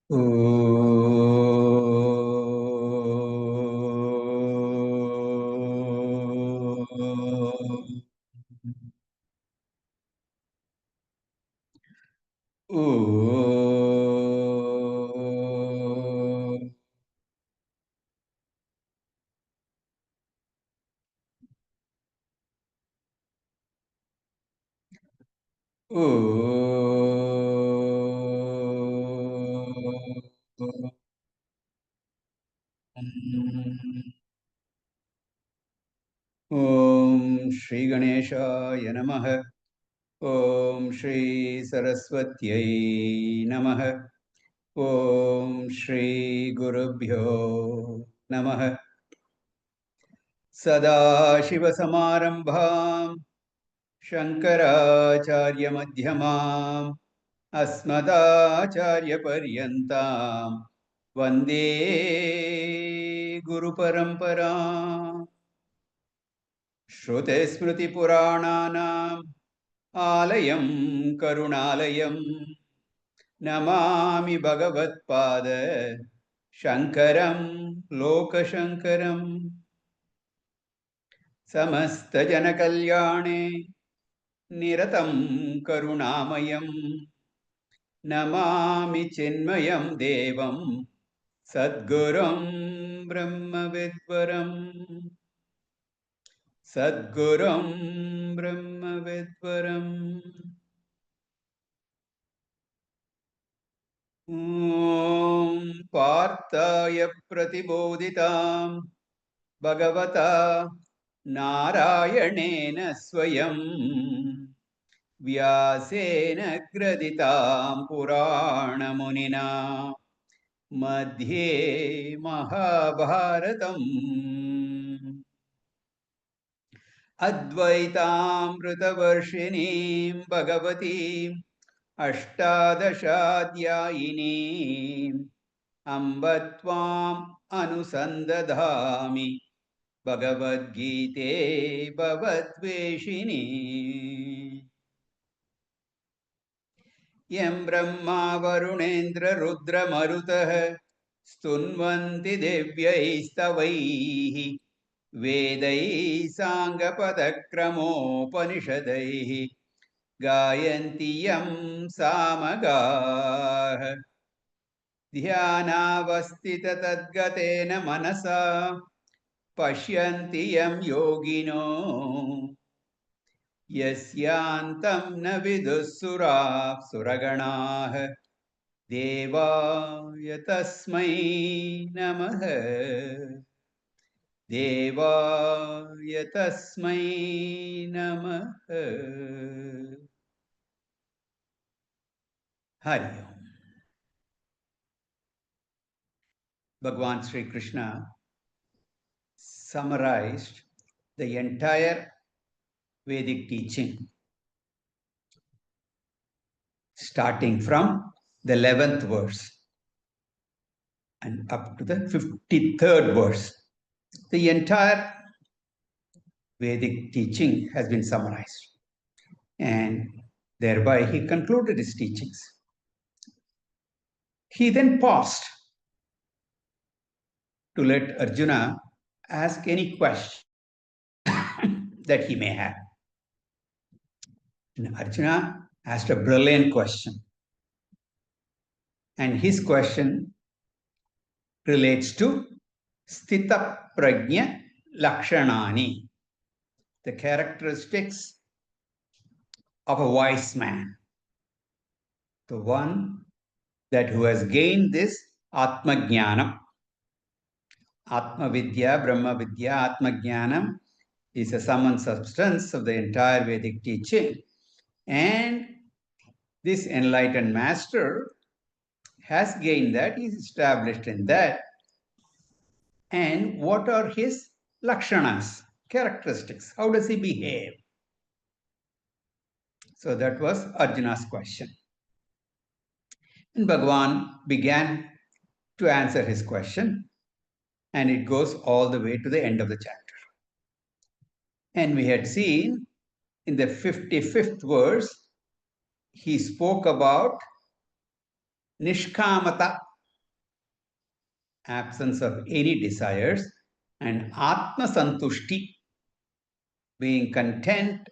Oh. Om Shri Ganeshaya Namaha. Om Shri Saraswatyai Namaha. Om Shri Gurubhyo Namaha. Sada Shiva Samarambham Shankaracharya Madhyamam Asmadacharya Paryantam Vande Guru Paramparam Shruti Smriti Purananam Alayam Karunalayam Namami Bhagavatpada Shankaram Lokashankaram Samasta Janakalyane Niratam Karunamayam Namami Chinmayam Devam Sadgurum Brahmavidvaram Sadgurum Brahmavidvaram Om Partaya Pratibodhitam Bhagavata Narayanena Swayam Vyasena Graditam Purana Munina Madhye Mahabharatam Advaitamritavarshiniim Bhagavatim Ashtadashadyayiniim Amba Tvam Anusandadhami Bhagavad Gite Bhavatveshini Yam Brahma Varunendra Rudra Marutah Stunvanti Devyaistavaihi Vedai Sangapadakramopanishadaihi Gayanti Yam Samagah Dhyanavastita Tadgatena Manasa Pashyanti Yam Yogino Yasyantam na vidusura suraganah Devaya tasmai namah Devaya tasmai namah Hari Om. Bhagavan Sri Krishna summarized the entire Vedic teaching starting from the 11th verse and up to the 53rd verse. The entire Vedic teaching has been summarized, and thereby he concluded his teachings. He then paused to let Arjuna ask any question that he may have. And Arjuna asked a brilliant question, and his question relates to Sthita Prajna Lakshanani, the characteristics of a wise man, the one that who has gained this Atma Jnanam. Atma Vidya, Brahma Vidya, Atma Jnanam is a sum and substance of the entire Vedic teaching. And this enlightened master has gained that, he is established in that. And what are his lakshanas, characteristics? How does he behave? So that was Arjuna's question. And Bhagavan began to answer his question, and it goes all the way to the end of the chapter. And we had seen in the 55th verse, he spoke about Nishkamata, absence of any desires, and Atma Santushti, being content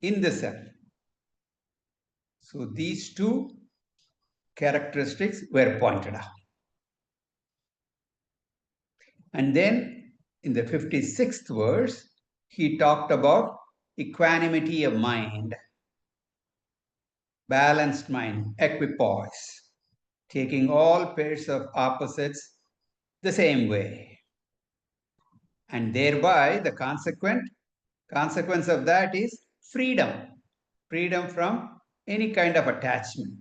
in the self. So these two characteristics were pointed out. And then in the 56th verse, he talked about equanimity of mind, balanced mind, equipoise, taking all pairs of opposites the same way. And thereby the consequence of that is freedom, freedom from any kind of attachment.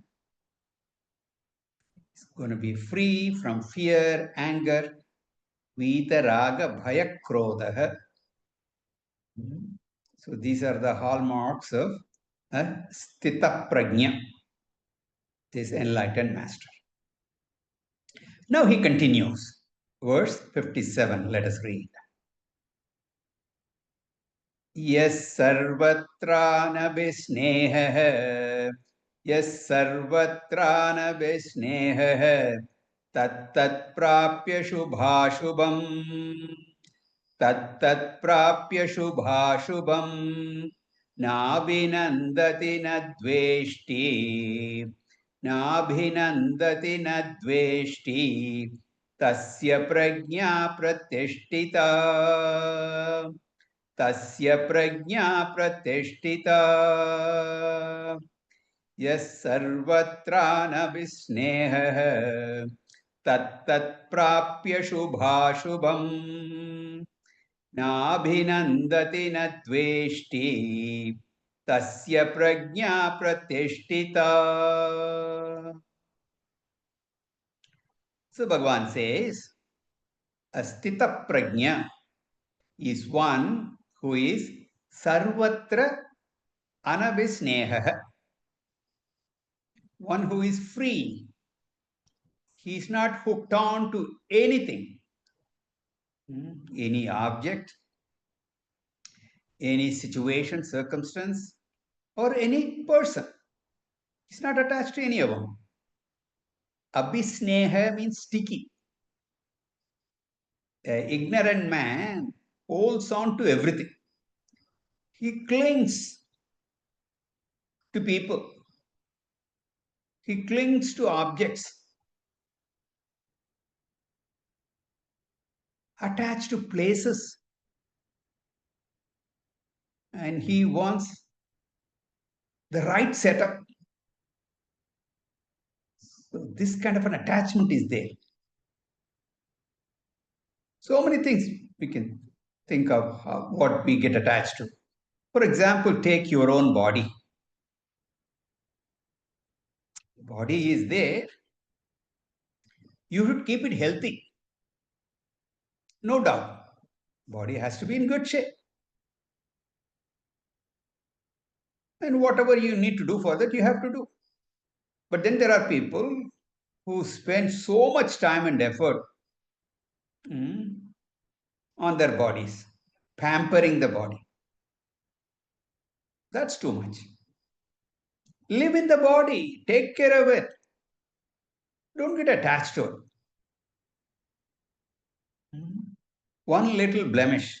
It's going to be free from fear, anger, vitaraga, bhaya, krodha. So these are the hallmarks of sthita prajna, this enlightened master. Now he continues. Verse 57, let us read. Yes sarvatra visnehah, yes sarvatra visnehah, tat tat prapya shubhashubham, tat tat prapya shubhashubham, nabhinandati nadveshti, nabhinandati nadveshti, tasya prajna pratishtita. तस्य प्रज्ञा प्रतिष्ठिता यः सर्वत्रानभिस्नेहः तत्तत्प्राप्य शुभाशुभम् नाभिनन्दति न द्वेष्टि तस्य प्रज्ञा प्रतिष्ठिता. So Bhagavan says, Astita prajna is one who is sarvatra anabhisneha, one who is free. He is not hooked on to anything, any object, any situation, circumstance, or any person. He's not attached to any of them. Abhisneha means sticky. An ignorant man holds on to everything. He clings to people. He clings to objects, attached to places, and he wants the right setup. So this kind of an attachment is there. So many things we can think of what we get attached to. For example, take your own body. Body is there. You should keep it healthy. No doubt. Body has to be in good shape. And whatever you need to do for that, you have to do. But then there are people who spend so much time and effort on their bodies, pampering the body. That's too much. Live in the body, take care of it. Don't get attached to it. One little blemish,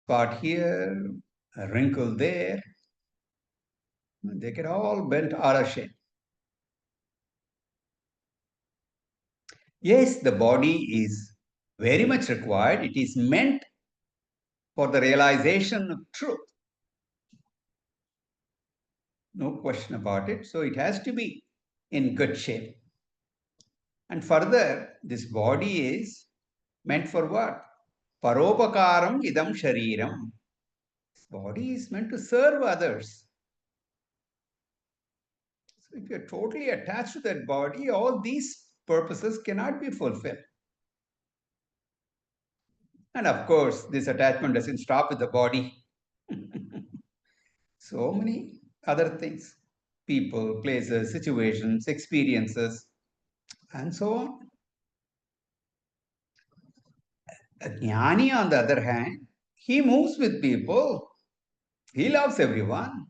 spot here, a wrinkle there, they get all bent out of shape. Yes, the body is very much required. It is meant for the realization of truth. No question about it. So it has to be in good shape. And further, this body is meant for what? Paropakaram idam shariram. This body is meant to serve others. So if you're totally attached to that body, all these purposes cannot be fulfilled. And of course, this attachment doesn't stop with the body. So many other things, people, places, situations, experiences, and so on. A jnani, on the other hand, he moves with people. He loves everyone.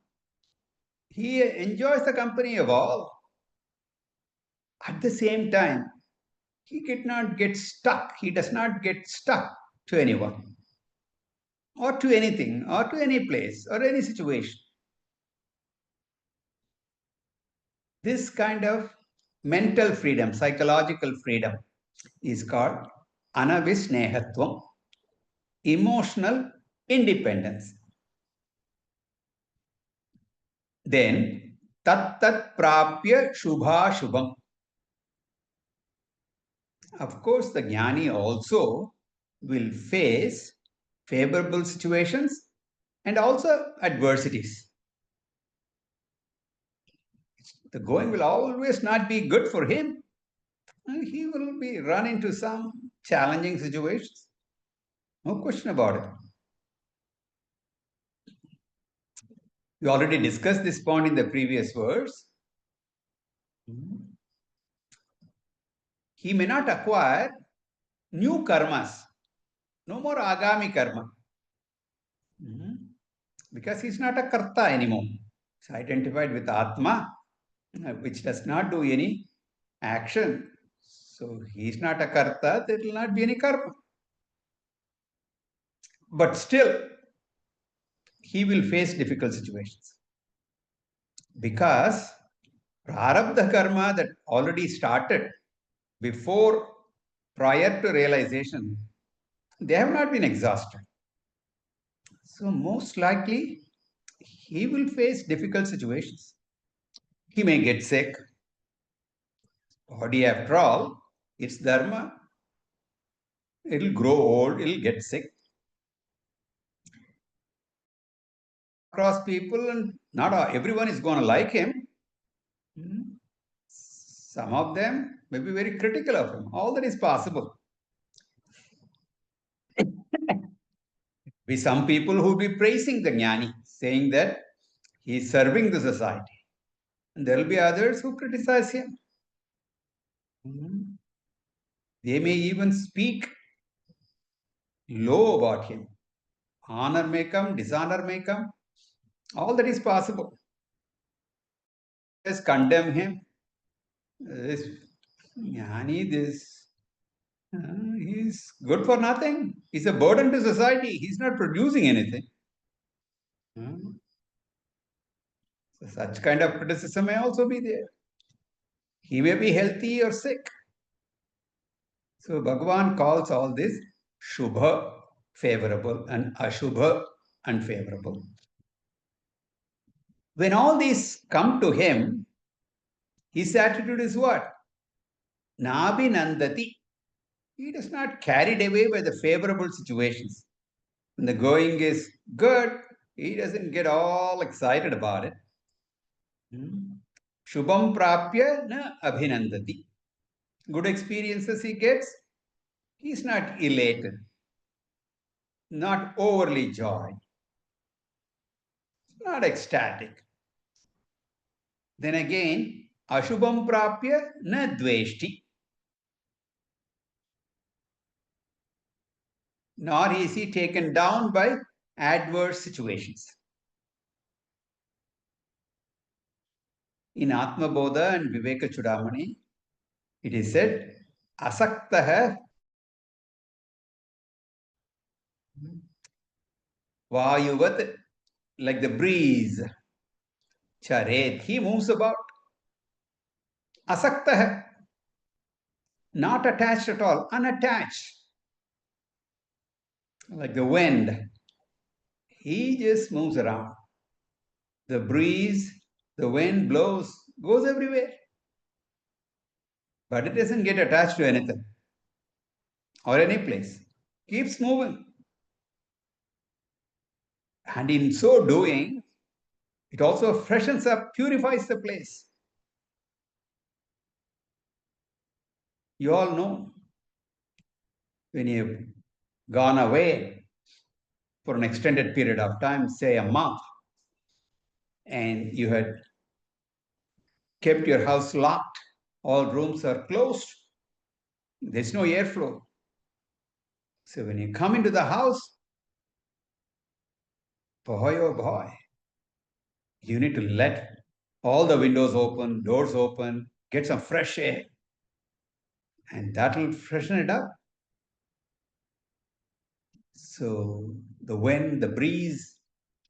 He enjoys the company of all. At the same time, he did not get stuck. He does not get stuck to anyone or to anything or to any place or any situation. This kind of mental freedom, psychological freedom is called anavisnehatvam, emotional independence. Then tat tat prapya shubha shubham. Of course, the jnani also will face favorable situations and also adversities. The going will always not be good for him. He will be run into some challenging situations. No question about it. We already discussed this point in the previous verse. He may not acquire new karmas, no more agami karma, because he's not a karta anymore. He's identified with Atma, which does not do any action. So he's not a karta, there will not be any karma. But still, he will face difficult situations. Because prarabdha karma that already started before, prior to realization, they have not been exhausted. So most likely, he will face difficult situations. He may get sick. Body, after all, it's dharma. It'll grow old, it'll get sick. Across people, and not everyone is going to like him. Some of them may be very critical of him. All that is possible. Be some people who will be praising the jnani, saying that he is serving the society. And there will be others who criticize him. They may even speak low about him. Honor may come, dishonor may come. All that is possible. Just condemn him. This jnani, he's good for nothing. He's a burden to society. He's not producing anything. So such kind of criticism may also be there. He may be healthy or sick. So Bhagavan calls all this Shubha, favorable, and Ashubha, unfavorable. When all these come to him, his attitude is what? Nabhinandati. He is not carried away by the favorable situations. When the going is good, he doesn't get all excited about it. Shubham prapya na abhinandati. Good experiences he gets, he's not elated, not overly joyed, not ecstatic. Then again, ashubham prapya na dveshti. Nor is he taken down by adverse situations. In Atma Bodha and Viveka Chudamani, it is said, asaktaha vayuvat, like the breeze. Charet, he moves about. Asaktaha, not attached at all, unattached. Like the wind, he just moves around. The breeze, the wind blows, goes everywhere. But it doesn't get attached to anything or any place. Keeps moving. And in so doing, it also freshens up, purifies the place. You all know when you've gone away for an extended period of time, say a month, and you had kept your house locked, all rooms are closed, there's no airflow. So when you come into the house, boy oh boy, you need to let all the windows open, doors open, get some fresh air, and that will freshen it up. So the wind, the breeze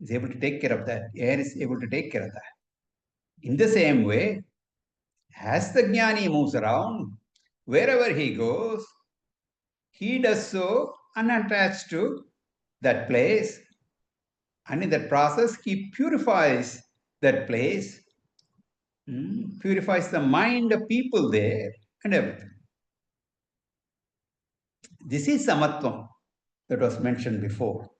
is able to take care of that. Air is able to take care of that. In the same way, as the jnani moves around, wherever he goes, he does so unattached to that place. And in that process, he purifies that place, purifies the mind of people there and everything. This is samatvam that was mentioned before.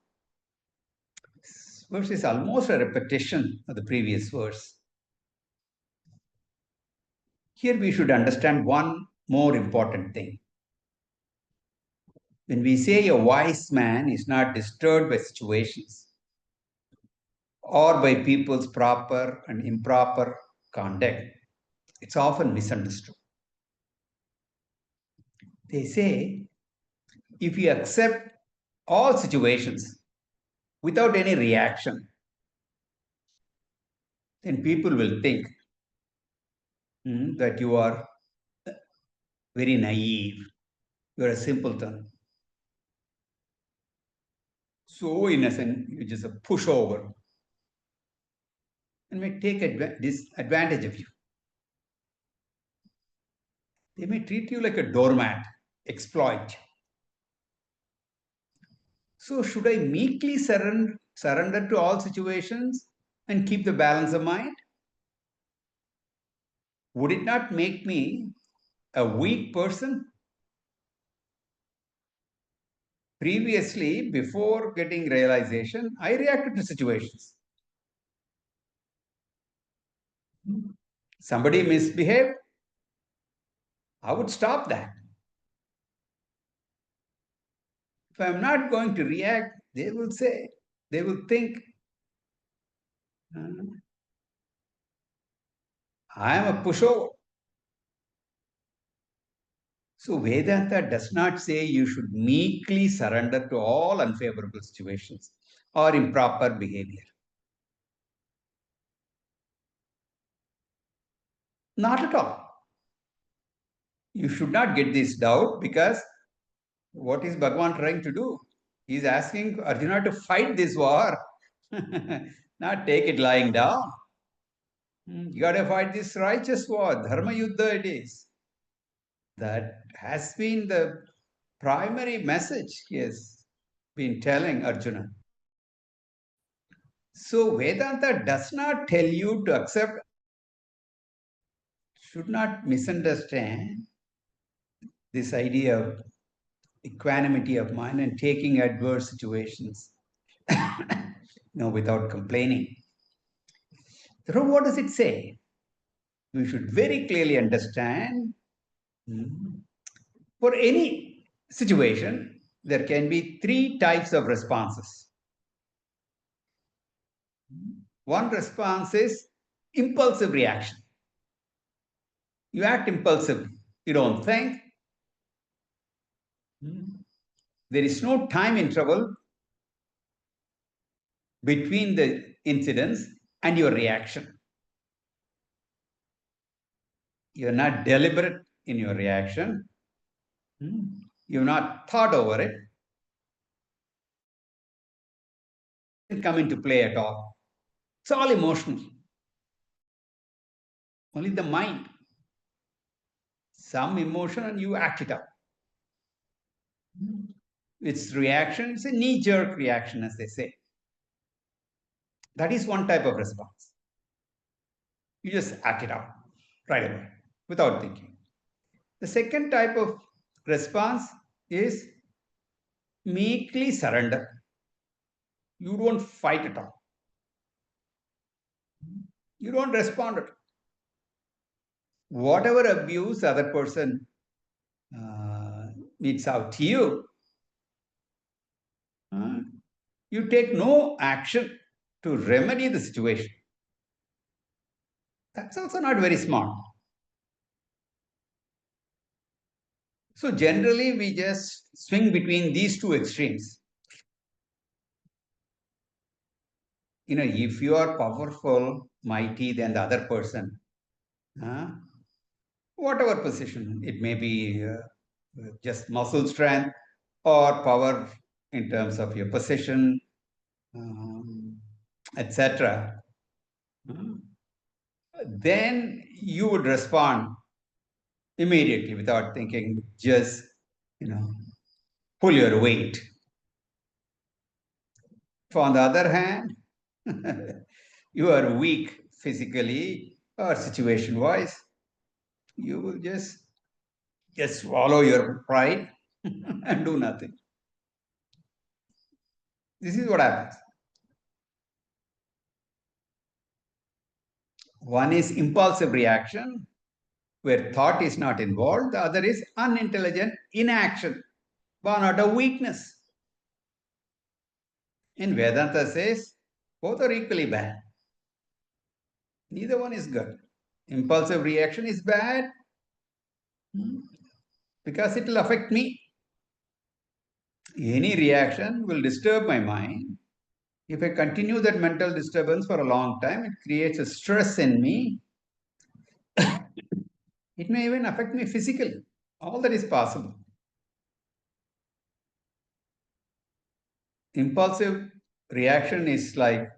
This verse is almost a repetition of the previous verse. Here we should understand one more important thing. When we say a wise man is not disturbed by situations or by people's proper and improper conduct, it's often misunderstood. They say if you accept all situations without any reaction, then people will think that you are very naive, you are a simpleton. So, in a sense, you just a pushover and may take advantage of you. They may treat you like a doormat, exploit you. So, should I meekly surrender to all situations and keep the balance of mind? Would it not make me a weak person? Previously, before getting realization, I reacted to situations. Somebody misbehaved, I would stop that. If I'm not going to react, they will say, they will think, I am a pushover. So Vedanta does not say you should meekly surrender to all unfavorable situations or improper behavior. Not at all. You should not get this doubt, because what is Bhagavan trying to do? He is asking Arjuna to fight this war, not take it lying down. You got to fight this righteous war, Dharma Yuddha it is. That has been the primary message he has been telling Arjuna. So Vedanta does not tell you to accept, should not misunderstand this idea of equanimity of mind and taking adverse situations without complaining. Therefore, what does it say? We should very clearly understand for any situation, there can be three types of responses. One response is impulsive reaction. You act impulsively. You don't think. There is no time interval between the incidents and your reaction. You're not deliberate in your reaction. You've not thought over it. It doesn't come into play at all. It's all emotional. Only the mind. Some emotion and you act it out. Its reaction, it's a knee-jerk reaction, as they say. That is one type of response. You just act it out right away without thinking. The second type of response is meekly surrender. You don't fight at all. You don't respond at all. Whatever abuse the other person meets out to you, you take no action to remedy the situation. That's also not very smart. So generally, we just swing between these two extremes. If you are powerful, mighty than the other person, whatever position. It may be just muscle strength or power in terms of your position, etc. Then you would respond immediately without thinking, just, pull your weight. If on the other hand, you are weak physically or situation wise, you will just swallow your pride and do nothing. This is what happens. One is impulsive reaction, where thought is not involved. The other is unintelligent inaction, born out of weakness. In Vedanta says, both are equally bad. Neither one is good. Impulsive reaction is bad because it will affect me. Any reaction will disturb my mind. If I continue that mental disturbance for a long time, it creates a stress in me. It may even affect me physically. All that is possible. Impulsive reaction is like,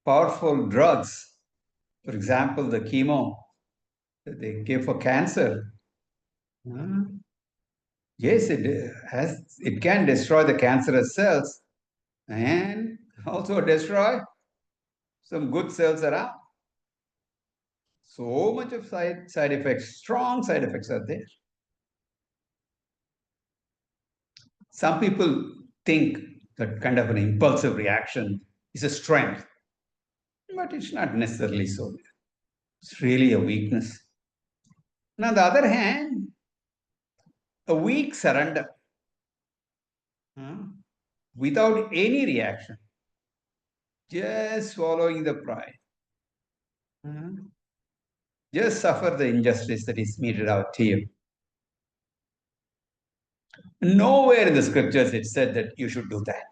powerful drugs. For example, the chemo that they give for cancer. Yes, it can destroy the cancerous cells and also destroy some good cells around. So much of side effects, strong side effects are there. Some people think that kind of an impulsive reaction is a strength, but it's not necessarily so. It's really a weakness. And on the other hand, a weak surrender without any reaction, just swallowing the pride, just suffer the injustice that is meted out to you. Nowhere in the scriptures it said that you should do that.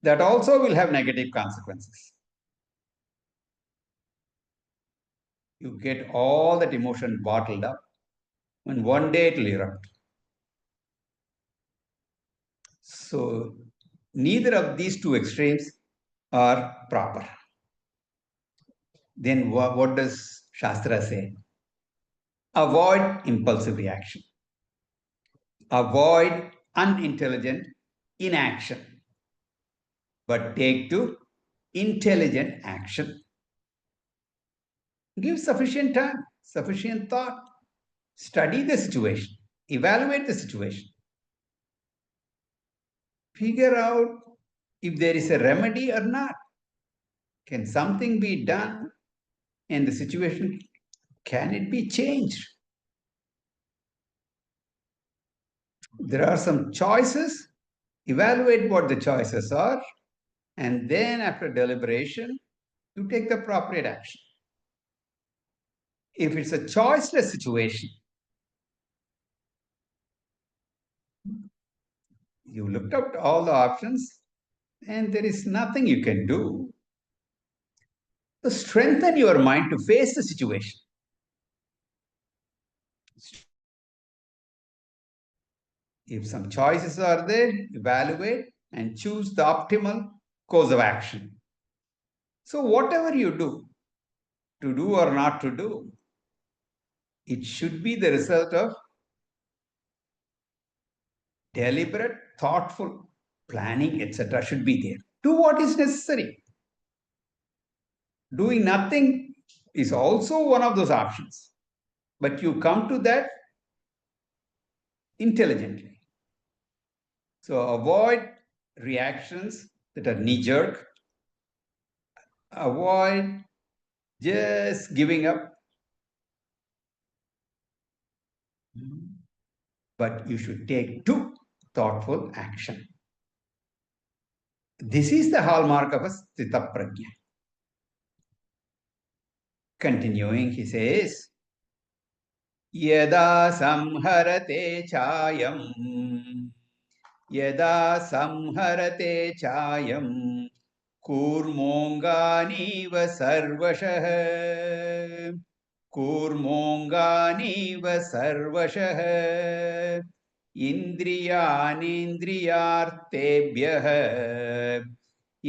That also will have negative consequences. You get all that emotion bottled up, and one day it will erupt. So neither of these two extremes are proper. Then what does Shastra say? Avoid impulsive reaction. Avoid unintelligent inaction, but take to intelligent action. Give sufficient time, sufficient thought. Study the situation, evaluate the situation. Figure out if there is a remedy or not. Can something be done in the situation? Can it be changed? There are some choices. Evaluate what the choices are, and then after deliberation, you take the appropriate action. If it's a choiceless situation, you looked up all the options and there is nothing you can do. So strengthen your mind to face the situation. If some choices are there, evaluate and choose the optimal course of action. So whatever you do, to do or not to do, it should be the result of deliberate, thoughtful planning, etc. should be there. Do what is necessary. Doing nothing is also one of those options. But you come to that intelligently. So avoid reactions that are knee-jerk. Avoid just giving up. But you should take to thoughtful action. This is the hallmark of a sthita prajna. Continuing, he says, Yada samharate chayam, Yada samharate chayam, कूर्मोऽङ्गानीव सर्वशः कूर्मोऽङ्गानीव सर्वशः इन्द्रियाणीन्द्रियार्थेभ्यः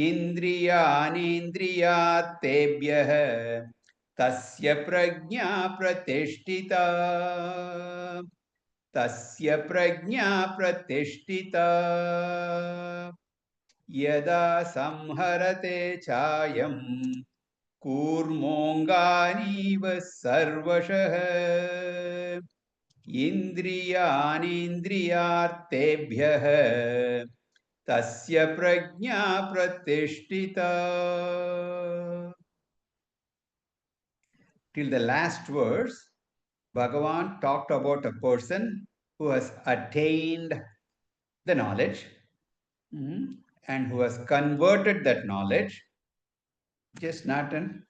इन्द्रियाणीन्द्रियार्थेभ्यः तस्य प्रज्ञा प्रतिष्ठिता तस्य प्रज्ञा प्रतिष्ठिता यदा संहरते चायं कूर्मोऽङ्गानीव सर्वशः इन्द्रियाणीन्द्रियार्थेभ्यः तस्य प्रज्ञा प्रतिष्ठिता. Till the last verse, Bhagavan talked about a person who has attained the knowledge and who has converted that knowledge, just not an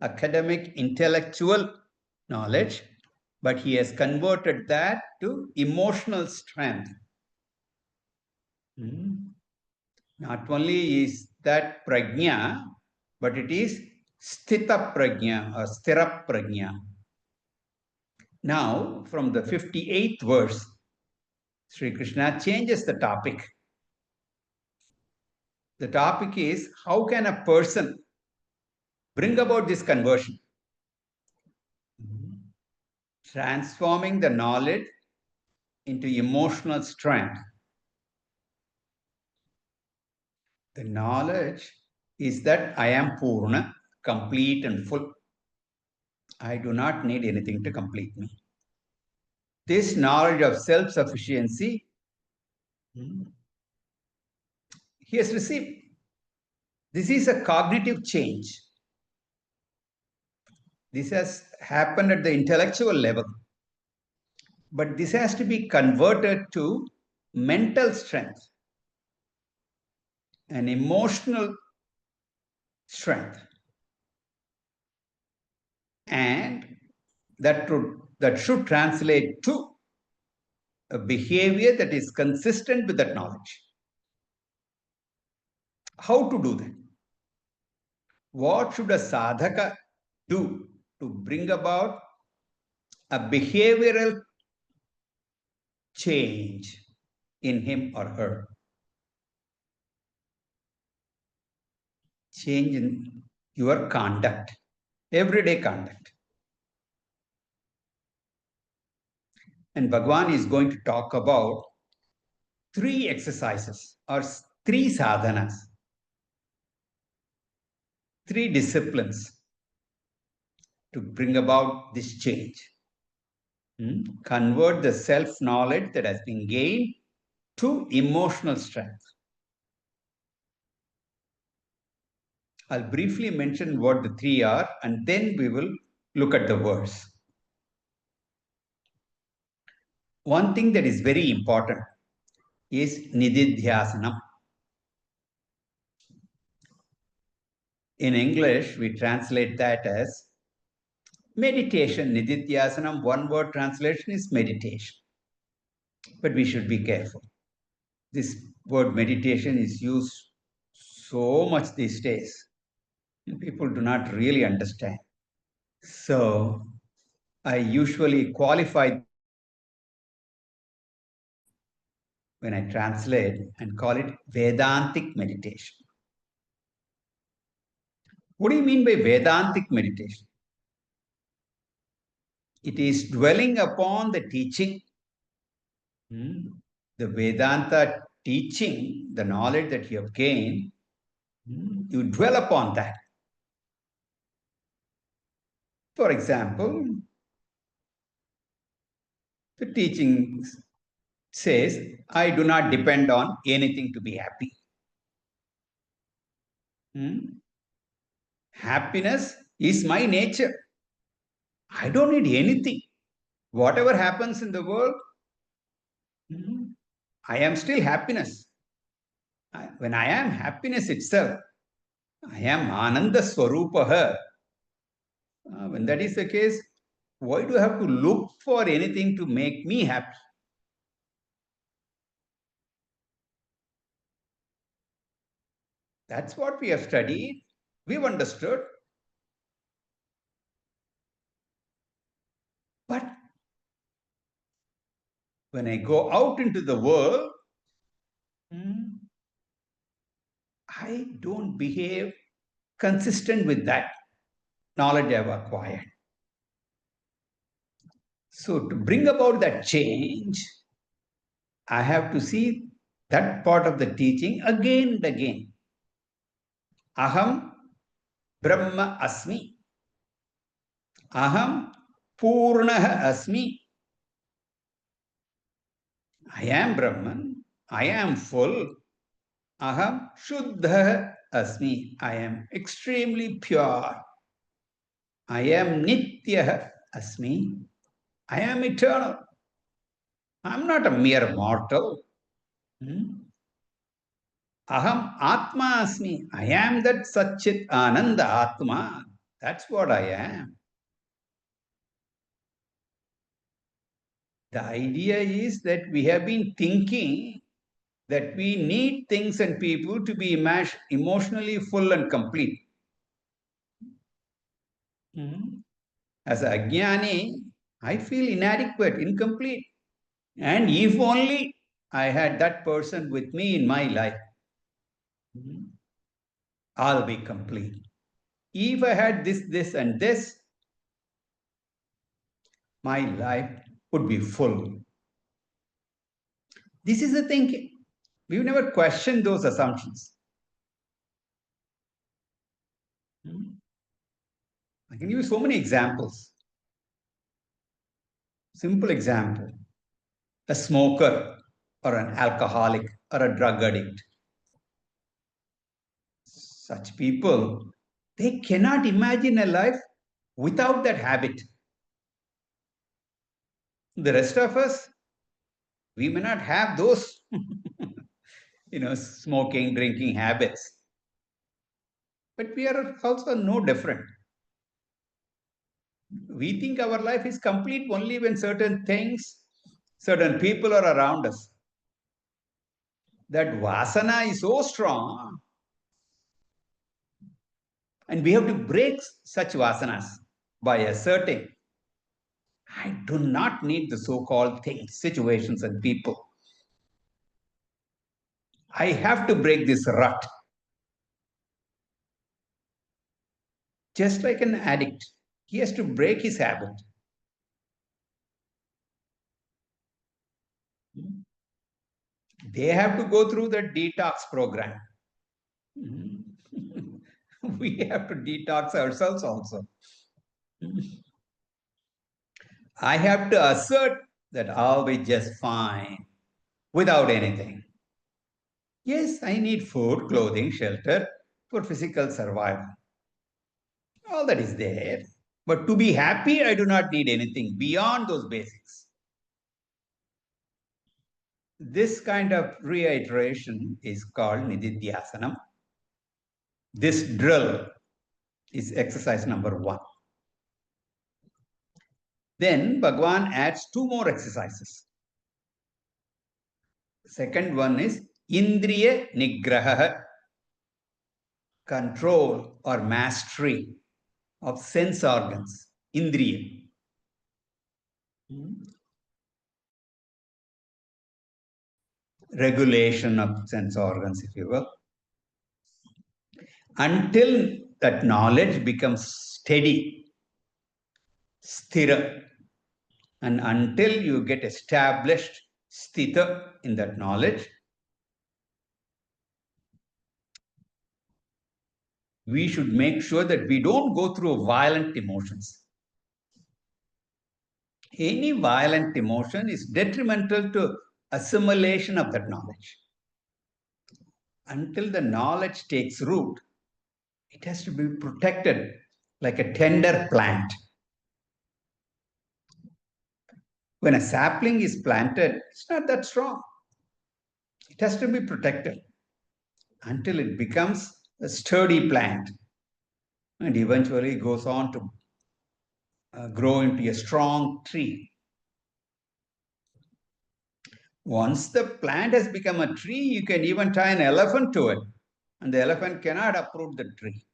academic, intellectual knowledge, but he has converted that to emotional strength. Not only is that prajna, but it is sthita prajna or sthira prajna. Now, from the 58th verse, Sri Krishna changes the topic. The topic is, how can a person bring about this conversion? Transforming the knowledge into emotional strength. The knowledge is that I am Purna, complete and full. I do not need anything to complete me. This knowledge of self-sufficiency, he has received. This is a cognitive change. This has happened at the intellectual level. But this has to be converted to mental strength and emotional strength. And that should translate to a behavior that is consistent with that knowledge. How to do that? What should a sadhaka do to bring about a behavioral change in him or her? Change in your conduct, everyday conduct. And Bhagavan is going to talk about 3 exercises or 3 sadhanas, 3 disciplines to bring about this change. Convert the self-knowledge that has been gained to emotional strength. I'll briefly mention what the 3 are, and then we will look at the verse. One thing that is very important is nididhyasanam. In English, we translate that as meditation. Nididhyasanam, one word translation is meditation. But we should be careful. This word meditation is used so much these days. People do not really understand. So I usually qualify when I translate and call it Vedantic meditation. What do you mean by Vedantic meditation? It is dwelling upon the teaching, the Vedanta teaching, the knowledge that you have gained, you dwell upon that. For example, the teaching says, I do not depend on anything to be happy. Happiness is my nature. I don't need anything. Whatever happens in the world, I am still happiness. When I am happiness itself, I am Ananda Swarupaha. When that is the case, why do I have to look for anything to make me happy? That's what we have studied. We've understood. But when I go out into the world, I don't behave consistent with that knowledge I've acquired. So to bring about that change, I have to see that part of the teaching again and again. Aham Brahma Asmi. Aham Purnaha Asmi. I am Brahman. I am full. Aham Shuddha Asmi. I am extremely pure. I am Nitya Asmi. I am eternal. I am not a mere mortal. Aham Atma Asmi. I am that Satchit Ananda Atma. That's what I am. The idea is that we have been thinking that we need things and people to be emotionally full and complete. As a Ajnani, I feel inadequate, incomplete. And if only I had that person with me in my life, I'll be complete. If I had this, and this, my life would be full. This is the thinking. We've never questioned those assumptions. I can give you so many examples. Simple example. A smoker or an alcoholic or a drug addict. Such people, they cannot imagine a life without that habit. The rest of us, we may not have those, smoking, drinking habits. But we are also no different. We think our life is complete only when certain things, certain people are around us. That vasana is so strong, and we have to break such vasanas by asserting, I do not need the so-called things, situations, and people. I have to break this rut. Just like an addict, he has to break his habit. They have to go through the detox program. We have to detox ourselves also. I have to assert that I'll be just fine without anything. Yes, I need food, clothing, shelter for physical survival. All that is there. But to be happy, I do not need anything beyond those basics. This kind of reiteration is called Nididhyasanam. This drill is exercise number 1. Then Bhagavan adds 2 more exercises. Second one is Indriya Nigraha, control or mastery of sense organs, Indriya. Regulation of sense organs, if you will. Until that knowledge becomes steady, sthira, and until you get established sthita in that knowledge, we should make sure that we don't go through violent emotions. Any violent emotion is detrimental to assimilation of that knowledge. Until the knowledge takes root, it has to be protected like a tender plant. When a sapling is planted, it's not that strong. It has to be protected until it becomes a sturdy plant and eventually goes on to grow into a strong tree. Once the plant has become a tree, you can even tie an elephant to it. and the elephant cannot uproot the tree.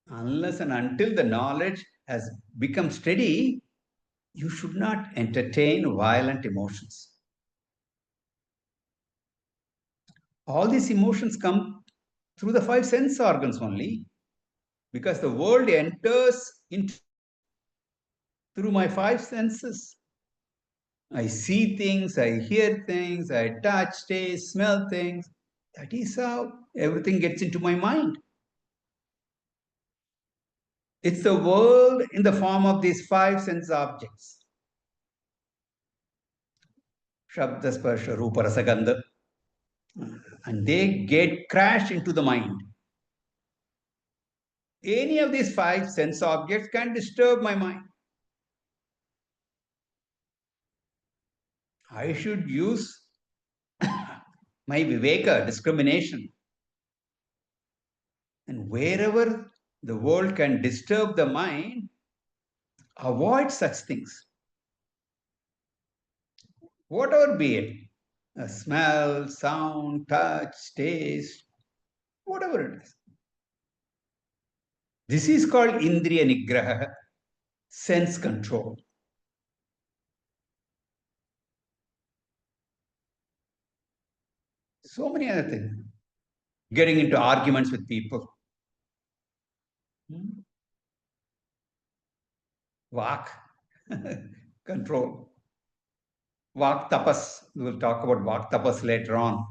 Unless and until the knowledge has become steady, you should not entertain violent emotions. All these emotions come through the five sense organs only, because the world enters into through my five senses. I see things, I hear things, I touch, taste, smell things. That is how everything gets into my mind. It's the world in the form of these five sense objects. Shabda, Sparsha, Rupa, Rasa, Gandha. And they get crashed into the mind. Any of these five sense objects can disturb my mind. I should use my viveka, discrimination. And wherever the world can disturb the mind, avoid such things. Whatever be it, a smell, sound, touch, taste, whatever it is. This is called Indriya Nigraha, sense control. So many other things. Getting into arguments with people. Vak, control. Vak tapas. We will talk about Vak tapas later on.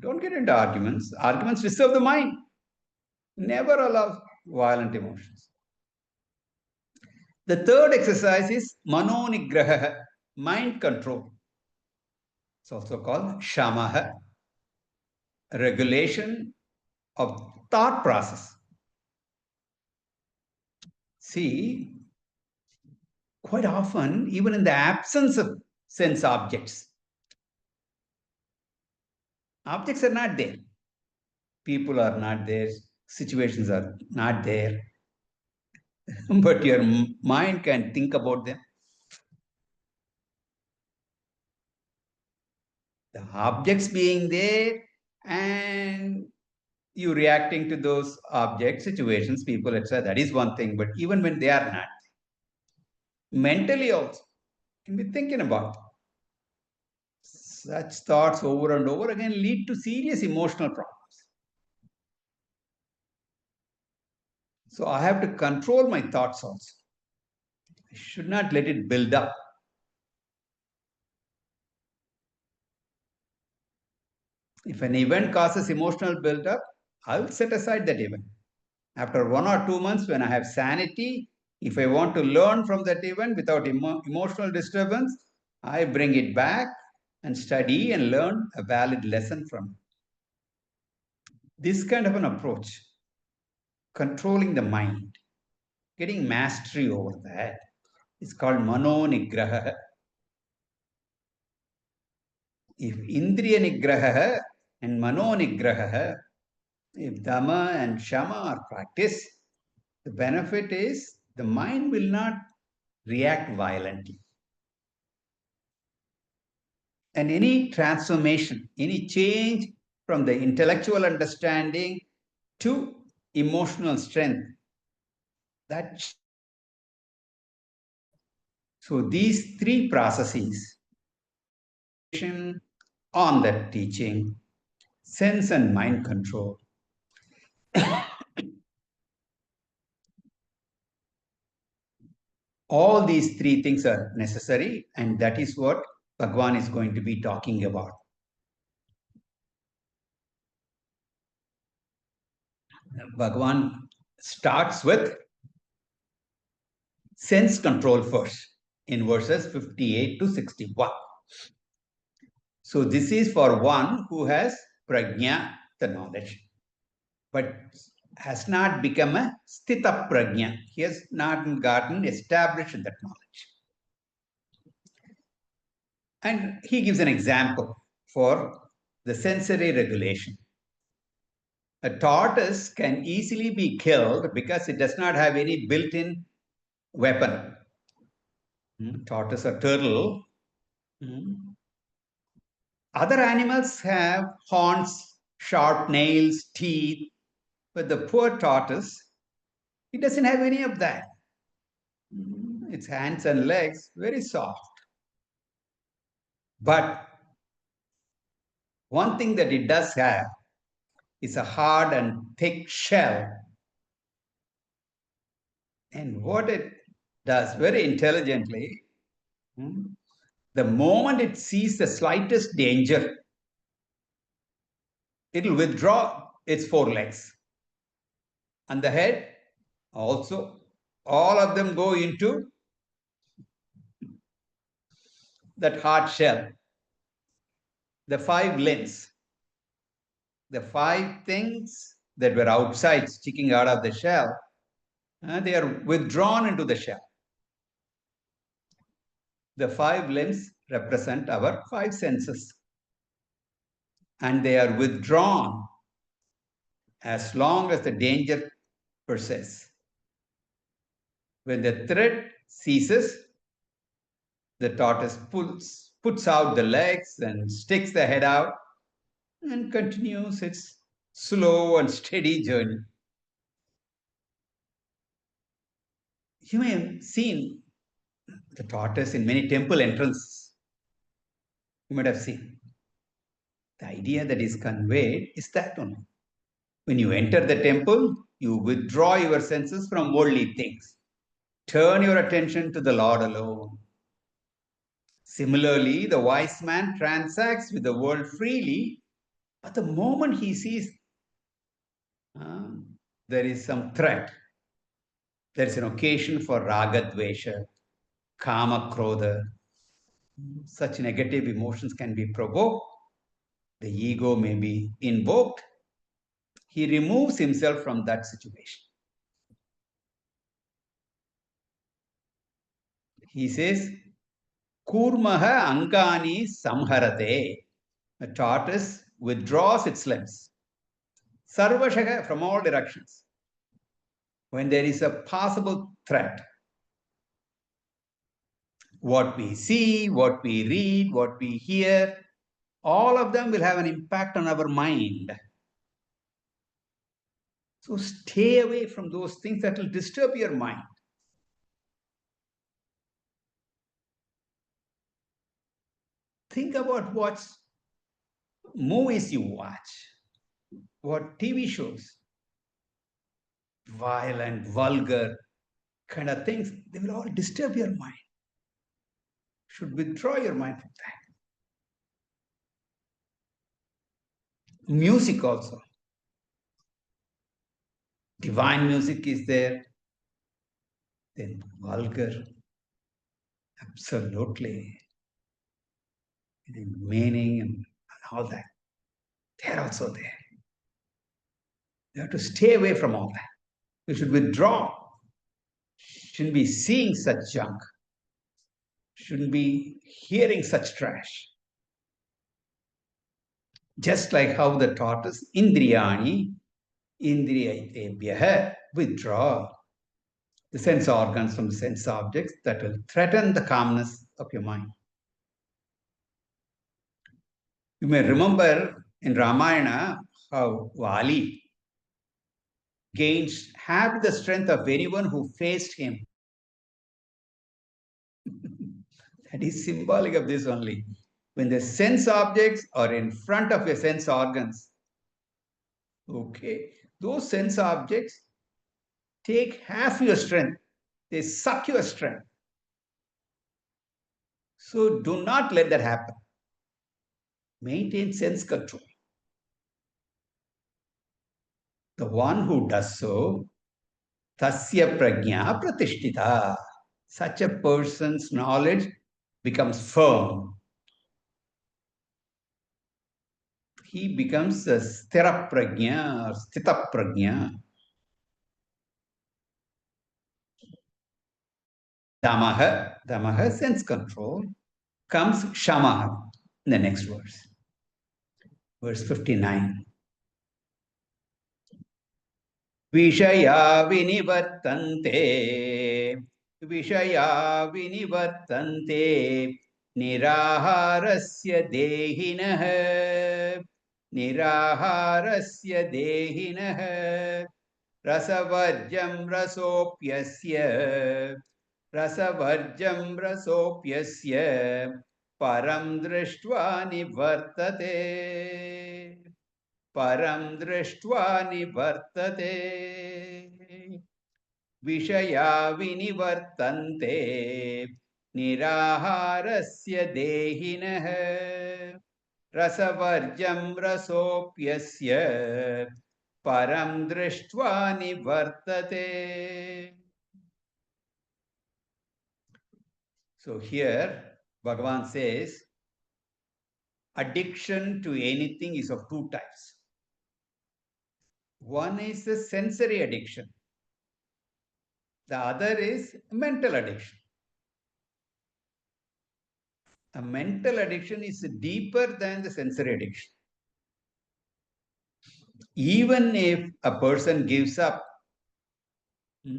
Don't get into arguments. Arguments disturb the mind. Never allow violent emotions. The third exercise is Mano Nigraha, mind control. It's also called Shamaha, regulation of thought process. See, quite often, even in the absence of sense objects, objects are not there. People are not there. Situations are not there. But your mind can think about them. The objects being there and you reacting to those objects, situations, people, etc. That is one thing. But even when they are not, mentally also, you can be thinking about such thoughts over and over again lead to serious emotional problems. So I have to control my thoughts also. I should not let it build up. If an event causes emotional build-up, I will set aside that event. After 1 or 2 months, when I have sanity, if I want to learn from that event without emotional disturbance, I bring it back and study and learn a valid lesson from it. This kind of an approach, controlling the mind, getting mastery over that, is called Mano Nigraha. If Indriya Nigraha and Mano Nigraha, if Dhamma and Shama are practiced, the benefit is the mind will not react violently. And any transformation, any change from the intellectual understanding to emotional strength, that so these three processes on that teaching, sense and mind control, all these three things are necessary, and that is what Bhagwan is going to be talking about. Bhagwan starts with sense control first in verses 58 to 61. So this is for one who has prajna, the knowledge, but has not become a sthita prajna. He has not gotten established in that knowledge. And he gives an example for the sensory regulation. A tortoise can easily be killed because it does not have any built-in weapon. Tortoise or turtle Other animals have horns, sharp nails, teeth, but the poor tortoise, it doesn't have any of that. Its hands and legs, very soft. But one thing that it does have is a hard and thick shell. And what it does very intelligently, the moment it sees the slightest danger, it will withdraw its forelegs. And the head also, all of them go into that hard shell. The 5 limbs, the 5 things that were outside sticking out of the shell, they are withdrawn into the shell. The 5 limbs represent our 5 senses. And they are withdrawn as long as the danger persists. When the threat ceases, the tortoise puts out the legs and sticks the head out and continues its slow and steady journey. You may have seen the tortoise in many temple entrances. You might have seen. The idea that is conveyed is that only. When you enter the temple, you withdraw your senses from worldly things. Turn your attention to the Lord alone. Similarly, the wise man transacts with the world freely, but the moment he sees there is some threat, there is an occasion for raga dvesha, kama krodha, such negative emotions can be provoked, the ego may be invoked, he removes himself from that situation. He says, Kurmaha angani samharate. A tortoise withdraws its limbs. Sarvashaka from all directions. When there is a possible threat, what we see, what we read, what we hear, all of them will have an impact on our mind. So stay away from those things that will disturb your mind. Think about what movies you watch, what TV shows, violent, vulgar kind of things, they will all disturb your mind. Should withdraw your mind from that. Music also. Divine music is there, then vulgar, absolutely, the meaning and all that. They're also there. You have to stay away from all that. You should withdraw. Shouldn't be seeing such junk. Shouldn't be hearing such trash. Just like how the tortoise, Indriyani, Indriyatebhyaha, withdraw the sense organs from the sense objects that will threaten the calmness of your mind. You may remember in Ramayana how Vali gains half the strength of anyone who faced him. That is symbolic of this only. When the sense objects are in front of your sense organs, okay, those sense objects take half your strength. They suck your strength. So do not let that happen. Maintain sense control. The one who does so, tasya prajna pratishtita. Such a person's knowledge becomes firm. He becomes a sthira prajna or sthita prajna. Damaha, sense control, comes shamaha in the next verse. Verse 59. Vishaya vinivartante. Vishaya vinivartante. निराहारस्य देहिनः निराहारस्य देहिनः रसवर्जं रसोप्यस्य परं दृष्ट्वा निवर्तते विषया विनिवर्तन्ते निराहारस्य देहिनः रसवर्जं रसोप्यस्य परं दृष्ट्वा निवर्तते. So here Bhagavan says addiction to anything is of two types. One is the sensory addiction. The other is mental addiction. A mental addiction is deeper than the sensory addiction. Even if a person gives up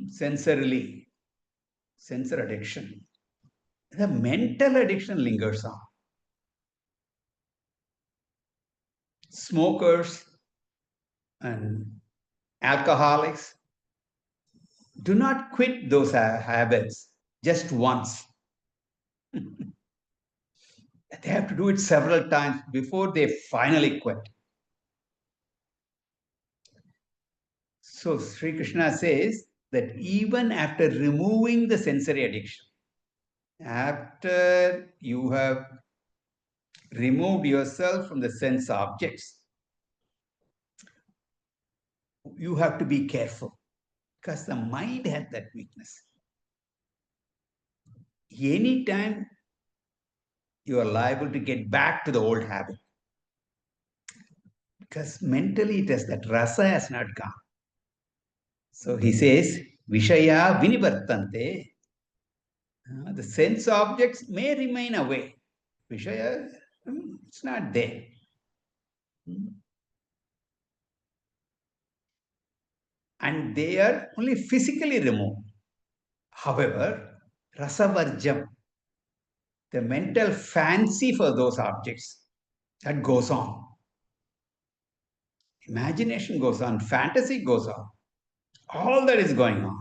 sensorily, sensor addiction, the mental addiction lingers on. Smokers and alcoholics do not quit those habits just once. They have to do it several times before they finally quit. So Sri Krishna says that even after removing the sensory addiction, after you have removed yourself from the sense objects, you have to be careful because the mind has that weakness. Anytime you are liable to get back to the old habit because mentally it has that rasa has not gone. So he says, Vishaya vinivartante. The sense objects may remain away. Vishaya, it's not there. And they are only physically removed. However, rasavarjam, the mental fancy for those objects, that goes on. Imagination goes on, fantasy goes on. All that is going on.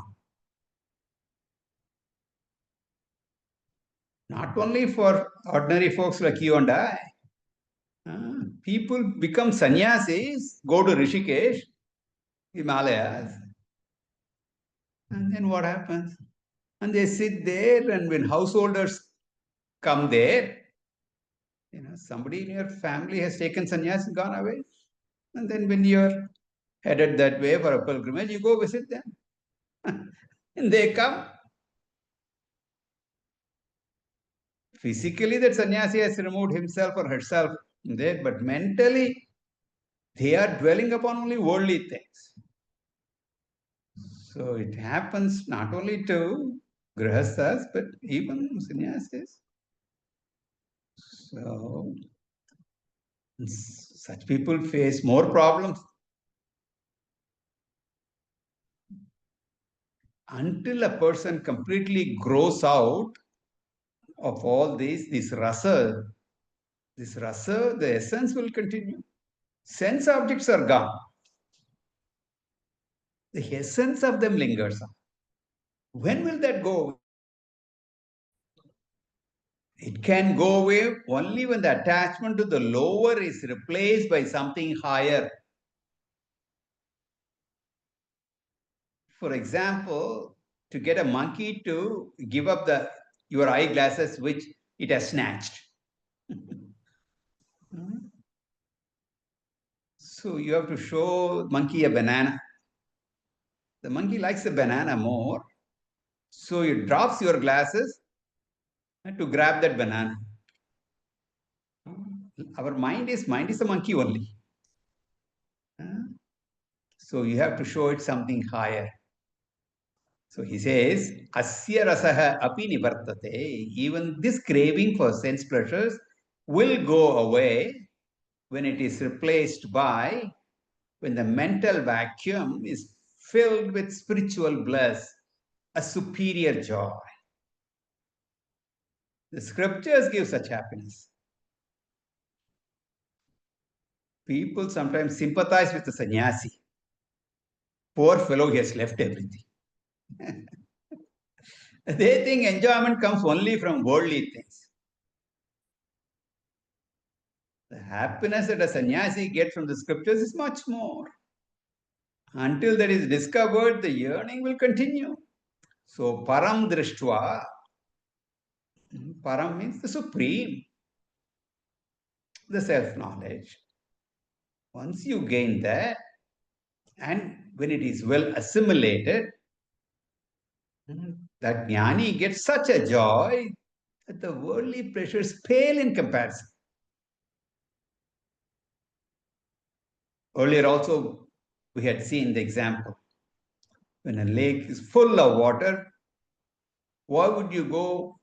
Not only for ordinary folks like you and I. People become sannyasis, go to Rishikesh, Himalayas, and then what happens? And they sit there, and when householders come there, somebody in your family has taken sannyas and gone away. And then when you're headed that way for a pilgrimage, you go visit them. And they come. Physically, that sannyasi has removed himself or herself there, but mentally, they are dwelling upon only worldly things. So it happens not only to grihasthas, but even sannyasis. So such people face more problems. Until a person completely grows out of all this rasa, the essence will continue. Sense objects are gone. The essence of them lingers on. When will that go away? It can go away only when the attachment to the lower is replaced by something higher. For example, to get a monkey to give up your eyeglasses which it has snatched. So you have to show monkey a banana. The monkey likes the banana more. So it drops your glasses to grab that banana. Our mind is a monkey only. So you have to show it something higher. So he says, Asya rasaha api nivartate. Even this craving for sense pleasures will go away when it is replaced by when the mental vacuum is filled with spiritual bliss, a superior joy. The scriptures give such happiness. People sometimes sympathize with the sannyasi. Poor fellow, he has left everything. They think enjoyment comes only from worldly things. The happiness that a sannyasi gets from the scriptures is much more. Until that is discovered, the yearning will continue. So, param drishtva, param means the supreme, the self-knowledge. Once you gain that, and when it is well assimilated, that jnani gets such a joy that the worldly pleasures pale in comparison. Earlier also, we had seen the example. When a lake is full of water, why would you go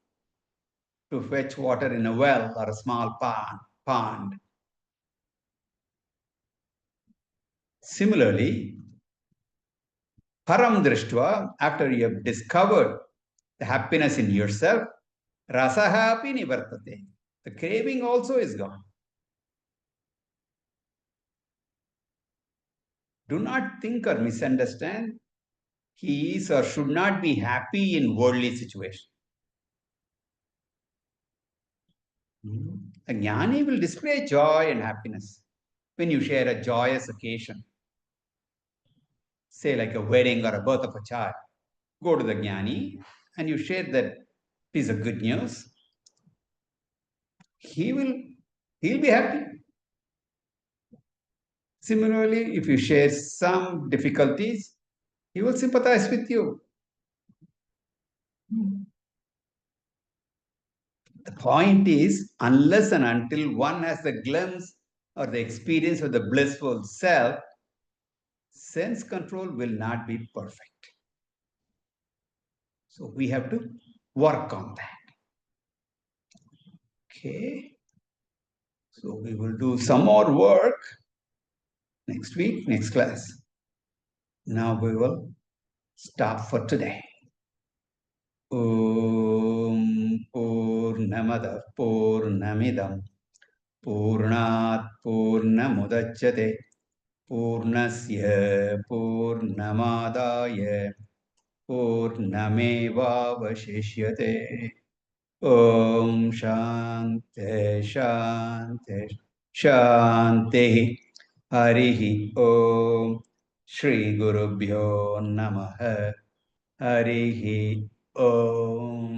to fetch water in a well or a small pond? Similarly, param drishtva, after you have discovered the happiness in yourself, rasaha api nivartate. The craving also is gone. Do not think or misunderstand. He is or should not be happy in worldly situation. A jnani will display joy and happiness when you share a joyous occasion, say like a wedding or a birth of a child. Go to the jnani and you share that piece of good news. He'll be happy. Similarly, if you share some difficulties, he will sympathize with you. The point is, unless and until one has the glimpse or the experience of the blissful self, sense control will not be perfect. So we have to work on that. Okay. So we will do some more work next week, next class. Now we will stop for today. Om Purnamada Purnamidam Purnat Purnamudachyate Purnasya Purnamadaya Purnamevavashishyate. Om Shanti Shanti Shanti. Harihi Om. Shri Gurubhyo Namaha. Harihi Om.